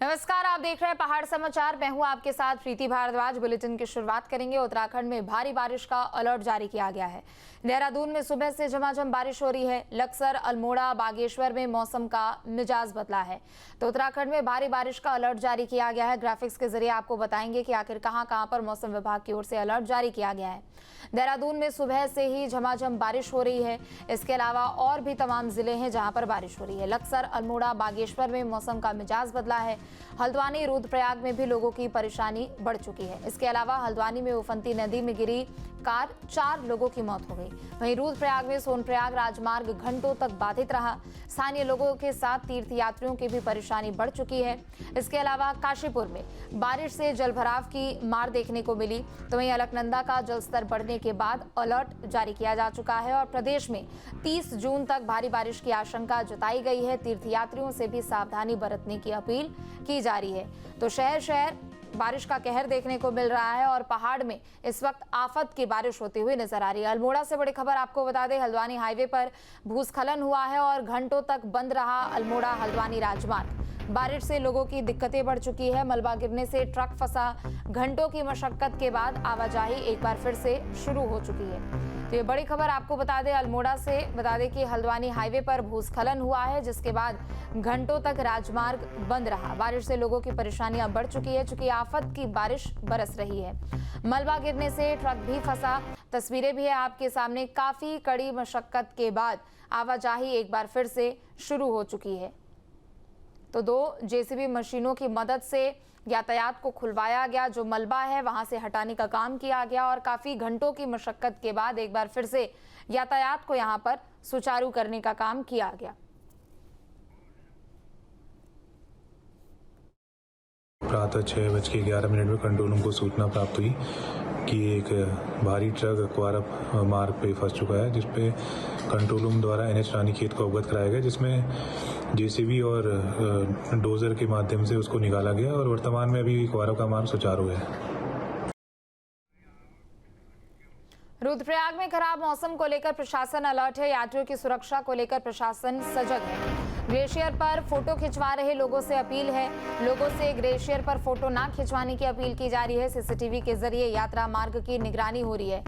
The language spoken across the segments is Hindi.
नमस्कार, आप देख रहे हैं पहाड़ समाचार। मैं हूं आपके साथ प्रीति भारद्वाज। बुलेटिन की शुरुआत करेंगे। उत्तराखंड में भारी बारिश का अलर्ट जारी किया गया है। देहरादून में सुबह से झमाझम बारिश हो रही है। लक्सर, अल्मोड़ा, बागेश्वर में मौसम का मिजाज बदला है। तो उत्तराखंड में भारी बारिश का अलर्ट जारी किया गया है। ग्राफिक्स के जरिए आपको बताएंगे कि आखिर कहां पर मौसम विभाग की ओर से अलर्ट जारी किया गया है। देहरादून में सुबह से ही झमाझम बारिश हो रही है। इसके अलावा और भी तमाम जिले हैं जहां पर बारिश हो रही है। लक्सर, अल्मोड़ा, बागेश्वर में मौसम का मिजाज बदला है। हल्द्वानी, रुद्रप्रयाग में भी लोगों की परेशानी बढ़ चुकी है। इसके अलावा हल्द्वानी में उफनती नदी में गिरी कार, 4 लोगों की मौत हो गई। वहीं रुद्रप्रयाग में सोनप्रयाग राजमार्ग घंटों तक बाधित रहा। स्थानीय लोगों के साथ तीर्थयात्रियों की भी परेशानी बढ़ चुकी है। इसके अलावा काशीपुर में बारिश से जलभराव की मार देखने को मिली। तो वहीं अलकनंदा का जलस्तर बढ़ने के बाद अलर्ट जारी किया जा चुका है और प्रदेश में 30 जून तक भारी बारिश की आशंका जताई गई है। तीर्थयात्रियों से भी सावधानी बरतने की अपील की जा रही है। तो शहर शहर बारिश का कहर देखने को मिल रहा है और पहाड़ में इस वक्त आफत की बारिश होती हुई नजर आ रही है। अल्मोड़ा से बड़ी खबर आपको बता दें, हल्द्वानी हाईवे पर भूस्खलन हुआ है और घंटों तक बंद रहा अल्मोड़ा हल्द्वानी राजमार्ग। बारिश से लोगों की दिक्कतें बढ़ चुकी है। मलबा गिरने से ट्रक फंसा। घंटों की मशक्कत के बाद आवाजाही एक बार फिर से शुरू हो चुकी है। तो ये बड़ी खबर आपको बता दें, अल्मोड़ा से बता दें कि हल्द्वानी हाईवे पर भूस्खलन हुआ है, जिसके बाद घंटों तक राजमार्ग बंद रहा। बारिश से लोगों की परेशानियां बढ़ चुकी है, चूंकि आफत की बारिश बरस रही है। मलबा गिरने से ट्रक भी फंसा। तस्वीरें भी है आपके सामने। काफी कड़ी मशक्कत के बाद आवाजाही एक बार फिर से शुरू हो चुकी है। तो 2 जेसीबी मशीनों की मदद से यातायात को खुलवाया गया। जो मलबा है वहां से हटाने का काम किया गया और काफी घंटों की मशक्कत के बाद एक बार फिर से यातायात को यहां पर सुचारू करने का काम किया गया। प्रातः 6:11 में कंट्रोल रूम को सूचना प्राप्त हुई कि एक भारी ट्रक अक्वारा मार्ग पे फंस चुका है, जिसपे कंट्रोल रूम द्वारा NH रानीखेत को अवगत कराया गया, जिसमें जेसीबी और डोजर के माध्यम से उसको निकाला गया और वर्तमान में अभी अक्वारा का मार्ग सुचारू है। रुद्रप्रयाग में खराब मौसम को लेकर प्रशासन अलर्ट है। यात्रियों की सुरक्षा को लेकर प्रशासन सजग है। ग्लेशियर पर फोटो खिंचवा रहे लोगों से अपील है। लोगों से ग्लेशियर पर फोटो ना खिंचवाने की अपील की जा रही है। सीसीटीवी के जरिए यात्रा मार्ग की निगरानी हो रही है।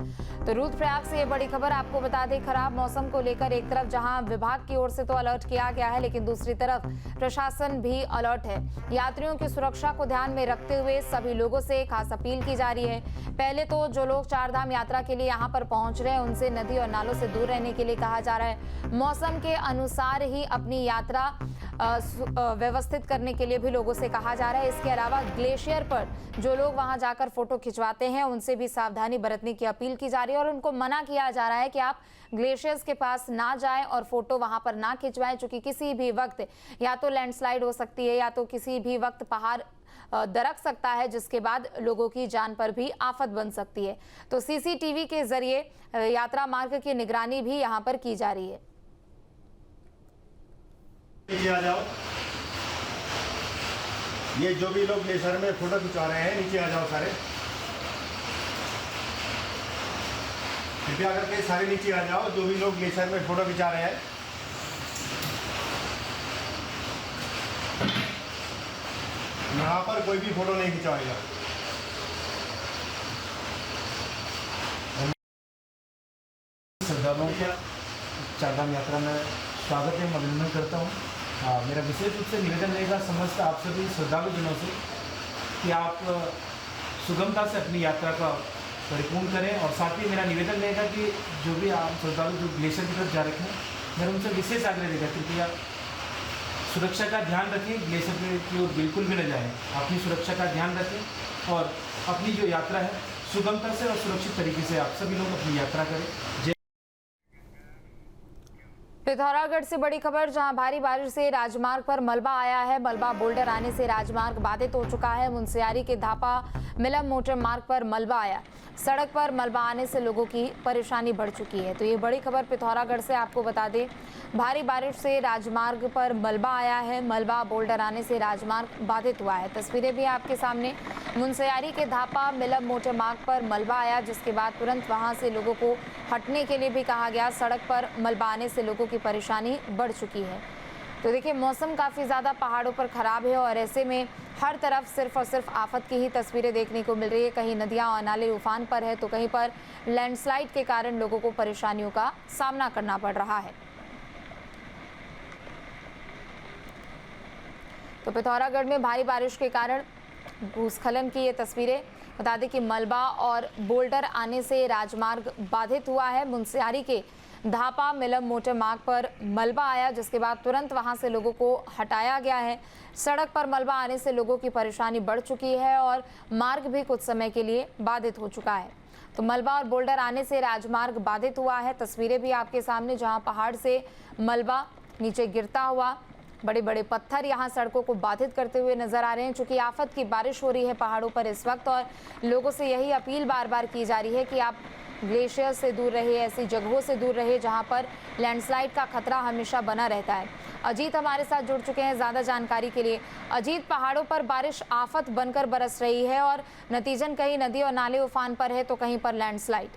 तो रुद्रप्रयाग से ये बड़ी खबर आपको बता दें, खराब मौसम को लेकर एक तरफ जहां विभाग की ओर से तो अलर्ट किया गया है, लेकिन दूसरी तरफ प्रशासन भी अलर्ट है। यात्रियों की सुरक्षा को ध्यान में रखते हुए सभी लोगों से खास अपील की जा रही है। पहले तो जो लोग 4 धाम यात्रा के लिए यहाँ पर पहुंच रहे हैं, उनसे नदी और नालों से दूर रहने के लिए कहा जा रहा है। मौसम के अनुसार ही अपनी यात्रा व्यवस्थित करने के लिए भी लोगों से कहा जा रहा है। इसके अलावा ग्लेशियर पर जो लोग वहां जाकर फोटो खिंचवाते हैं, उनसे भी सावधानी बरतने की अपील की जा रही है और उनको मना किया जा रहा है कि आप ग्लेशियर्स के पास ना जाएं और फोटो वहां पर ना खिंचवाएं, क्योंकि किसी भी वक्त या तो लैंडस्लाइड हो सकती है या तो किसी भी वक्त पहाड़ दरक सकता है, जिसके बाद लोगों की जान पर भी आफत बन सकती है। तो सीसीटीवी के जरिए यात्रा मार्ग की निगरानी भी यहाँ पर की जा रही है। नीचे आ जाओ। ये जो भी लोग ग्लेशियर में फोटो खिंचवा रहे हैं, नीचे आ जाओ सारे। कृपया करके सारे नीचे आ जाओ, जो भी लोग ग्लेशियर में फोटो खिंचा रहे हैं। यहाँ पर कोई भी फोटो नहीं खिंचवाएगा। श्रद्धालुओं का 4 धाम यात्रा में स्वागत एवं अभिनंदन करता हूँ। मेरा विशेष रूप से निवेदन रहेगा समस्त आप सभी श्रद्धालुजनों से कि आप सुगमता से अपनी यात्रा का परिपूर्ण करें और साथ ही मेरा निवेदन रहेगा कि जो भी आप श्रद्धालु जो ग्लेशियर की तरफ जा रखे हैं, मेरा उनसे विशेष आग्रह रहेगा कृपया सुरक्षा का ध्यान रखें। ग्लेशियर की ओर बिल्कुल भी न जाएं। अपनी सुरक्षा का ध्यान रखें और अपनी जो यात्रा है सुगमता से और सुरक्षित तरीके से आप सभी लोग अपनी यात्रा करें। पिथौरागढ़ से बड़ी खबर, जहां भारी बारिश से राजमार्ग पर मलबा आया है। मलबा बोल्डर आने से राजमार्ग बाधित हो चुका है। मुनस्यारी के धापा मिलम मोटर मार्ग पर मलबा आया। सड़क पर मलबा आने से लोगों की परेशानी बढ़ चुकी है। तो ये बड़ी खबर पिथौरागढ़ से आपको बता दें, भारी बारिश से राजमार्ग पर मलबा आया है। मलबा बोल्डर आने से राजमार्ग बाधित हुआ है। तस्वीरें भी आपके सामने। मुनस्यारी के धापा मिलम मोटर मार्ग पर मलबा आया, जिसके बाद तुरंत वहां से लोगों को हटने के लिए भी कहा गया। सड़क पर मलबा आने से लोगों की परेशानी बढ़ चुकी है। तो देखिए मौसम काफ़ी ज़्यादा पहाड़ों पर ख़राब है और ऐसे में हर तरफ सिर्फ और सिर्फ आफत की ही तस्वीरें देखने को मिल रही है। कहीं नदियां और नाले उफान पर है तो कहीं पर लैंडस्लाइड के कारण लोगों को परेशानियों का सामना करना पड़ रहा है। तो पिथौरागढ़ में भारी बारिश के कारण भूस्खलन की ये तस्वीरें। बता दें कि मलबा और बोल्डर आने से राजमार्ग बाधित हुआ है। मुनस्यारी के धापा मिलम मोटर मार्ग पर मलबा आया, जिसके बाद तुरंत वहां से लोगों को हटाया गया है। सड़क पर मलबा आने से लोगों की परेशानी बढ़ चुकी है और मार्ग भी कुछ समय के लिए बाधित हो चुका है। तो मलबा और बोल्डर आने से राजमार्ग बाधित हुआ है। तस्वीरें भी आपके सामने, जहां पहाड़ से मलबा नीचे गिरता हुआ, बड़े बड़े पत्थर यहां सड़कों को बाधित करते हुए नजर आ रहे हैं। चूंकि आफत की बारिश हो रही है पहाड़ों पर इस वक्त और लोगों से यही अपील बार बार की जा रही है कि आप ग्लेशियर से दूर रहे, ऐसी जगहों से दूर रहे जहां पर लैंडस्लाइड का खतरा हमेशा बना रहता है। अजीत हमारे साथ जुड़ चुके हैं ज़्यादा जानकारी के लिए। अजीत, पहाड़ों पर बारिश आफत बनकर बरस रही है और नतीजन कहीं नदी और नाले उफान पर है तो कहीं पर लैंडस्लाइड।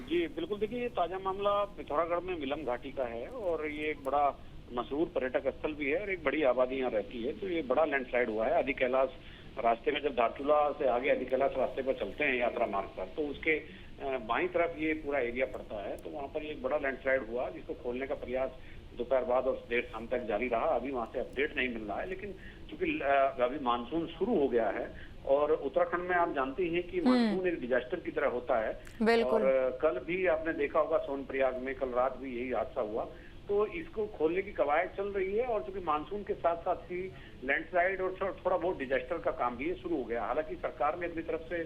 जी बिल्कुल, देखिए ये ताजा मामला पिथौरागढ़ में मिलम घाटी का है और ये एक बड़ा मशहूर पर्यटक स्थल भी है और एक बड़ी आबादी यहाँ रहती है। तो ये बड़ा लैंडस्लाइड हुआ है। आदि कैलाश रास्ते में जब धारचूला से आगे आदि कैलाश रास्ते पर चलते हैं यात्रा मार्ग पर, तो उसके बाईं तरफ ये पूरा एरिया पड़ता है। तो वहाँ पर एक बड़ा लैंडस्लाइड हुआ जिसको खोलने का प्रयास दोपहर बाद और देर शाम तक जारी रहा। अभी वहाँ से अपडेट नहीं मिल रहा है, लेकिन चूंकि अभी मानसून शुरू हो गया है और उत्तराखंड में आप जानते हैं कि मानसून एक डिजास्टर की तरह होता है। बिल्कुल। और कल भी आपने देखा होगा सोनप्रयाग में कल रात भी यही हादसा हुआ। तो इसको खोलने की कवायद चल रही है और चूंकि मानसून के साथ साथ ही लैंडस्लाइड और थोड़ा बहुत डिजास्टर का काम भी शुरू हो गया। हालांकि सरकार ने अपनी तरफ से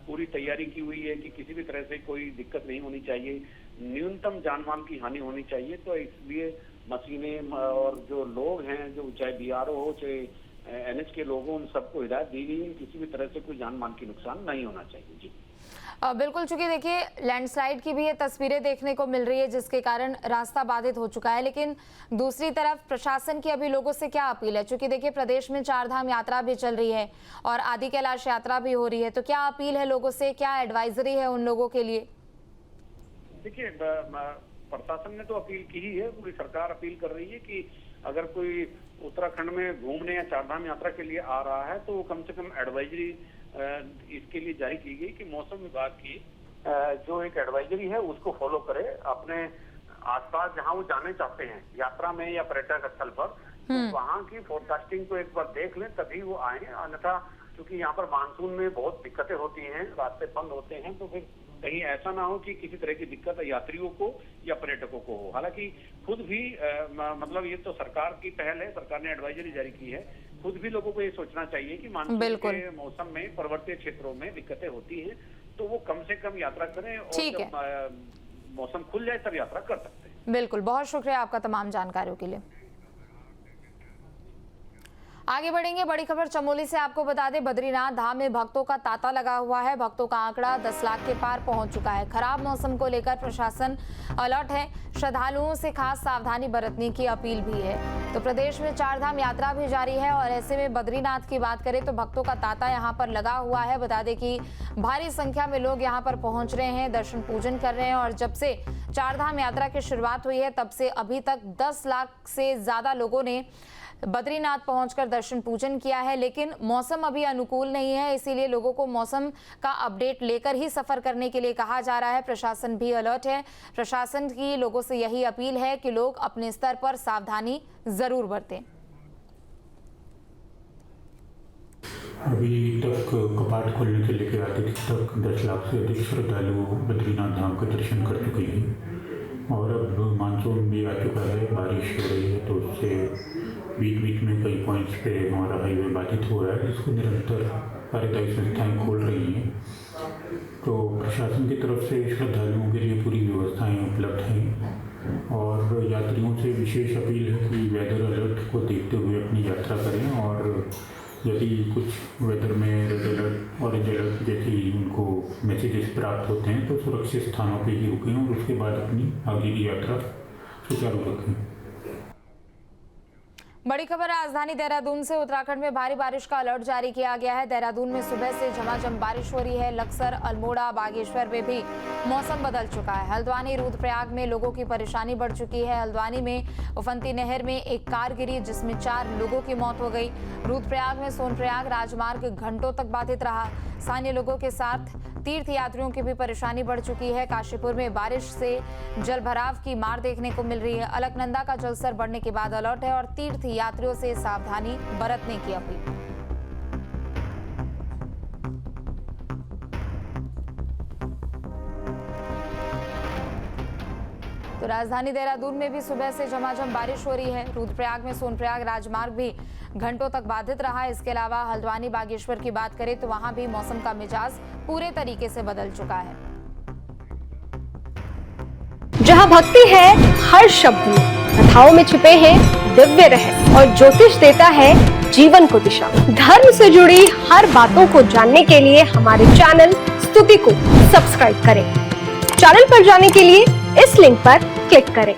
पूरी तैयारी की हुई है कि किसी भी तरह से कोई दिक्कत नहीं होनी चाहिए, न्यूनतम जानमाल की हानि होनी चाहिए। तो इसलिए मशीनें और जो लोग हैं, जो चाहे बीआरओ हो चाहे एनएच के लोगों, उन सबको हिदायत दी गई है किसी भी तरह से कोई जानमाल की नुकसान नहीं होना चाहिए। जी बिल्कुल, चूंकि देखिए लैंडस्लाइड की भी ये तस्वीरें देखने को मिल रही है जिसके कारण रास्ता बाधित हो चुका है। लेकिन दूसरी तरफ प्रशासन की अभी लोगों से क्या अपील है? चूंकि देखिए प्रदेश में 4 धाम यात्रा भी चल रही है और आदि कैलाश यात्रा भी हो रही है, तो क्या अपील है लोगों से, क्या एडवाइजरी है उन लोगों के लिए? देखिए प्रशासन ने तो अपील की ही है, पूरी सरकार अपील कर रही है कि अगर कोई उत्तराखंड में घूमने या 4 धाम यात्रा के लिए आ रहा है तो कम से कम एडवाइजरी इसके लिए जारी की गई कि मौसम विभाग की जो एक एडवाइजरी है उसको फॉलो करे। अपने आसपास जहां वो जाने चाहते हैं यात्रा में या पर्यटक स्थल पर, तो वहां की फोरकास्टिंग को एक बार देख लें तभी वो आए। अन्यथा क्योंकि यहाँ पर मानसून में बहुत दिक्कतें होती हैं, रास्ते बंद होते हैं, तो फिर कहीं ऐसा ना हो कि किसी तरह की दिक्कत यात्रियों को या पर्यटकों को हो। हालांकि खुद भी मतलब ये तो सरकार की पहल है, सरकार ने एडवाइजरी जारी की है। खुद भी लोगों को ये सोचना चाहिए कि मानसून के मौसम में पर्वतीय क्षेत्रों में दिक्कतें होती हैं, तो वो कम से कम यात्रा करें और जब मौसम खुल जाए तब यात्रा कर सकते हैं। बिल्कुल, बहुत शुक्रिया आपका तमाम जानकारियों के लिए। आगे बढ़ेंगे, बड़ी खबर चमोली से। आपको बता दें बद्रीनाथ धाम में भक्तों का तांता लगा हुआ है। भक्तों का आंकड़ा 10 लाख के पार पहुंच चुका है। खराब मौसम को लेकर प्रशासन अलर्ट है। श्रद्धालुओं से खास सावधानी बरतने की अपील भी है। तो प्रदेश में 4 धाम यात्रा भी जारी है और ऐसे में बद्रीनाथ की बात करें तो भक्तों का तांता यहां पर लगा हुआ है। बता दें कि भारी संख्या में लोग यहां पर पहुंच रहे हैं, दर्शन पूजन कर रहे हैं और जब से 4 धाम यात्रा की शुरुआत हुई है तब से अभी तक 10 लाख से ज्यादा लोगों ने बद्रीनाथ पहुंचकर दर्शन पूजन किया है। लेकिन मौसम अभी अनुकूल नहीं है, इसीलिए लोगों को मौसम का अपडेट लेकर ही सफर करने के लिए कहा जा रहा है। प्रशासन भी अलर्ट है। प्रशासन की लोगों से यही अपील है कि लोग अपने स्तर पर सावधानी जरूर बरतें। अभी तक कपाट खोलने से लेकर आते तक 10 लाख से अधिक श्रद्धालु बद्रीनाथ धाम का दर्शन कर चुके हैं और अब मानसून भी आ चुका है, बारिश हो रही है, तो उससे बीच में कई पॉइंट्स पे हमारा हाईवे बाधित हो रहा है, जिसको निरंतर कार्यदायी संस्थाएं खोल रही हैं। तो प्रशासन की तरफ से श्रद्धालुओं के लिए पूरी व्यवस्थाएं उपलब्ध हैं और यात्रियों से विशेष अपील है कि वेदर अलर्ट को देखते हुए अपनी यात्रा करें और यदि कुछ वेदर में रेड अलर्ट, ऑरेंज अलर्ट जैसी उनको मैसेजेस प्राप्त होते हैं तो सुरक्षित स्थानों पर ही रुकें और उसके बाद अपनी आगे की यात्रा सुचारू रखें। बड़ी खबर राजधानी देहरादून से। उत्तराखंड में भारी बारिश का अलर्ट जारी किया गया है। देहरादून में सुबह से झमाझम बारिश हो रही है। लक्सर, अल्मोड़ा, बागेश्वर में भी मौसम बदल चुका है। हल्द्वानी, रुद्रप्रयाग में लोगों की परेशानी बढ़ चुकी है। हल्द्वानी में उफनती नहर में एक कार गिरी जिसमें 4 लोगों की मौत हो गई। रुद्रप्रयाग में सोनप्रयाग राजमार्ग घंटों तक बाधित रहा। स्थानीय लोगों के साथ तीर्थ यात्रियों की भी परेशानी बढ़ चुकी है। काशीपुर में बारिश से जलभराव की मार देखने को मिल रही है। अलकनंदा का जलस्तर बढ़ने के बाद अलर्ट है और तीर्थ यात्रियों से सावधानी बरतने की अपील। तो राजधानी देहरादून में भी सुबह से झमाझम बारिश हो रही है। रुद्रप्रयाग में सोनप्रयाग राजमार्ग भी घंटों तक बाधित रहा। इसके अलावा हल्द्वानी, बागेश्वर की बात करें तो वहां भी मौसम का मिजाज पूरे तरीके से बदल चुका है। जहां भक्ति है हर शब्द में, कथाओं में छिपे हैं दिव्य रहस्य और ज्योतिष देता है जीवन को दिशा। धर्म से जुड़ी हर बातों को जानने के लिए हमारे चैनल स्तुति को सब्सक्राइब करें। चैनल पर जाने के लिए इस लिंक पर क्लिक करें।